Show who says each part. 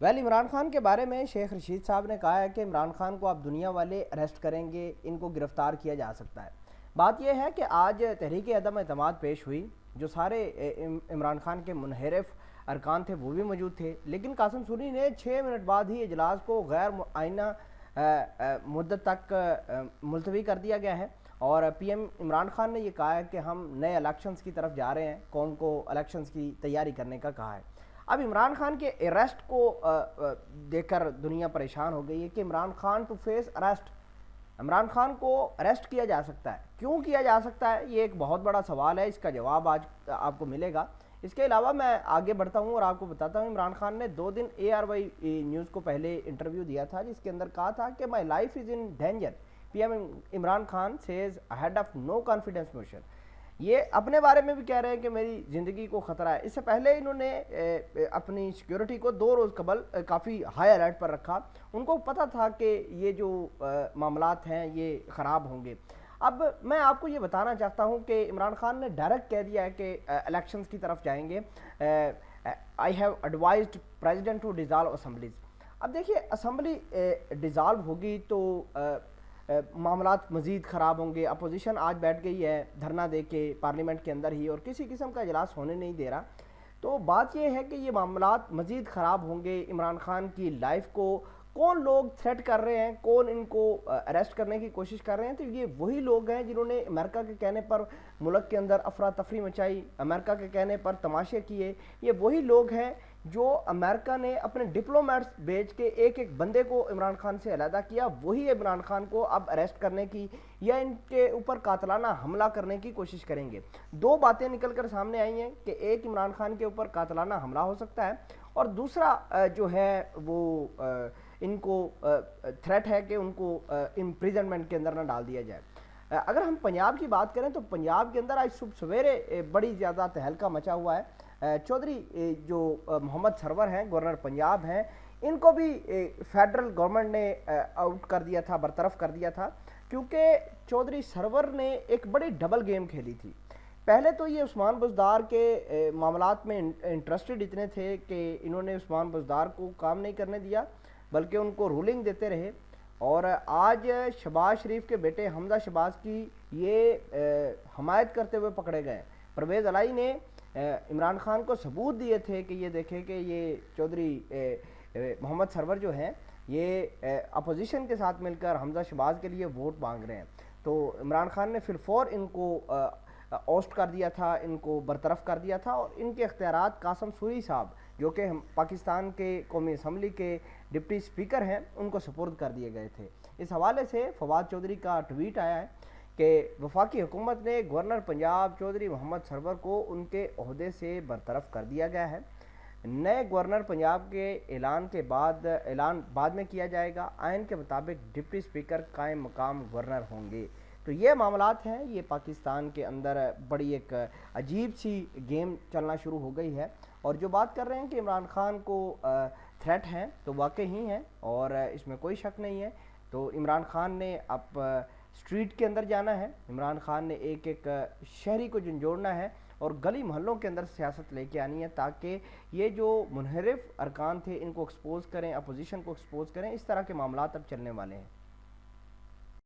Speaker 1: इमरान खान के बारे में शेख रशीद साहब ने कहा है कि इमरान खान को अब दुनिया वाले अरेस्ट करेंगे, इनको गिरफ़्तार किया जा सकता है। बात यह है कि आज तहरीक अदम एतमाद पेश हुई, जो सारे इमरान खान के मुनहरफ अरकान थे वो भी मौजूद थे, लेकिन कासिम सूरी ने 6 मिनट बाद ही इजलास को गैर आइना मुद्दत तक मुलतवी कर दिया गया है। और पीएम इमरान खान ने ये कहा है कि हम नए इलेक्शंस की तरफ जा रहे हैं, कौन को इलेक्शंस की तैयारी करने का कहा है। अब इमरान खान के अरेस्ट को देखकर दुनिया परेशान हो गई है कि Imran Khan to face arrest, Imran Khan को अरेस्ट किया जा सकता है। क्यों किया जा सकता है, ये एक बहुत बड़ा सवाल है, इसका जवाब आज आपको मिलेगा। इसके अलावा मैं आगे बढ़ता हूँ और आपको बताता हूँ, इमरान खान ने 2 दिन ARY न्यूज़ को पहले इंटरव्यू दिया था, जिसके अंदर कहा था कि my life is in danger. PM Imran Khan says ahead of no confidence motion. ये अपने बारे में भी कह रहे हैं कि मेरी ज़िंदगी को ख़तरा है। इससे पहले इन्होंने अपनी सिक्योरिटी को 2 रोज़ कबल काफ़ी हाई अलर्ट पर रखा। उनको पता था कि ये जो मामलात हैं ये ख़राब होंगे। अब मैं आपको ये बताना चाहता हूँ कि इमरान खान ने डायरेक्ट कह दिया है कि इलेक्शंस की तरफ जाएंगे। I have advised president to dissolve assemblies. अब देखिए, असम्बली डिज़ॉल्व होगी तो मामलात मज़ीद ख़राब होंगे। अपोजिशन आज बैठ गई है धरना दे के पार्लियामेंट के अंदर ही, और किसी किस्म का इजलास होने नहीं दे रहा। तो बात यह है कि ये मामलात मज़ीद ख़राब होंगे। इमरान खान की लाइफ को कौन लोग थ्रेट कर रहे हैं, कौन इनको अरेस्ट करने की कोशिश कर रहे हैं, तो ये वही लोग हैं जिन्होंने अमेरिका के कहने पर मुल्क के अंदर अफरा तफरी मचाई, अमेरिका के कहने पर तमाशे किए। ये वही लोग हैं जो अमेरिका ने अपने डिप्लोमेट्स भेज के एक एक बंदे को इमरान खान से अलहदा किया, वही इमरान खान को अब अरेस्ट करने की या इनके ऊपर कातलाना हमला करने की कोशिश करेंगे। 2 बातें निकल कर सामने आई हैं कि एक, इमरान खान के ऊपर कातलाना हमला हो सकता है, और दूसरा जो है वो इनको थ्रेट है कि उनको इम्प्रिजनमेंट के अंदर ना डाल दिया जाए। अगर हम पंजाब की बात करें तो पंजाब के अंदर आज सुबह सवेरे बड़ी ज़्यादा तहलका मचा हुआ है। चौधरी जो मोहम्मद सरवर हैं, गवर्नर पंजाब हैं, इनको भी फेडरल गवर्नमेंट ने आउट कर दिया था, बरतरफ कर दिया था, क्योंकि चौधरी सरवर ने एक बड़ी डबल गेम खेली थी। पहले तो ये उस्मान बुज़दार के मामलात में इंटरेस्टेड इतने थे कि इन्होंने उस्मान बुज़दार को काम नहीं करने दिया, बल्कि उनको रूलिंग देते रहे। और आज शहबाज शरीफ के बेटे हमजा शहबाज की ये हमायत करते हुए पकड़े गए। परवेज़ अलाई ने इमरान खान को सबूत दिए थे कि ये देखें कि ये चौधरी मोहम्मद सरवर जो हैं ये अपोजिशन के साथ मिलकर हमजा शहबाज के लिए वोट मांग रहे हैं। तो इमरान खान ने फिलफौर इनको ओस्ट कर दिया था, इनको बरतरफ कर दिया था, और इनके इख्तियारात कासिम सूरी साहब जो कि हम पाकिस्तान के कौमी असम्बली के डिप्टी स्पीकर हैं, उनको सुपुर्द कर दिए गए थे। इस हवाले से फवाद चौधरी का ट्वीट आया है कि वफाकी हुकूमत ने गवर्नर पंजाब चौधरी मोहम्मद सरवर को उनके ओहदे से बरतरफ कर दिया गया है। नए गवर्नर पंजाब के ऐलान बाद में किया जाएगा। आइन के मुताबिक डिप्टी स्पीकर कायम मकाम गवर्नर होंगे। तो ये मामलात हैं, ये पाकिस्तान के अंदर बड़ी एक अजीब सी गेम चलना शुरू हो गई है। और जो बात कर रहे हैं कि इमरान खान को थ्रेट हैं, तो वाकई ही हैं और इसमें कोई शक नहीं है। तो इमरान खान ने अब स्ट्रीट के अंदर जाना है, इमरान खान ने एक एक शहरी को झंझोड़ना है और गली मोहल्लों के अंदर सियासत लेके आनी है, ताकि ये जो मुनहरिफ अरकान थे इनको एक्सपोज करें, अपोजिशन को एक्सपोज करें। इस तरह के मामलात अब चलने वाले हैं।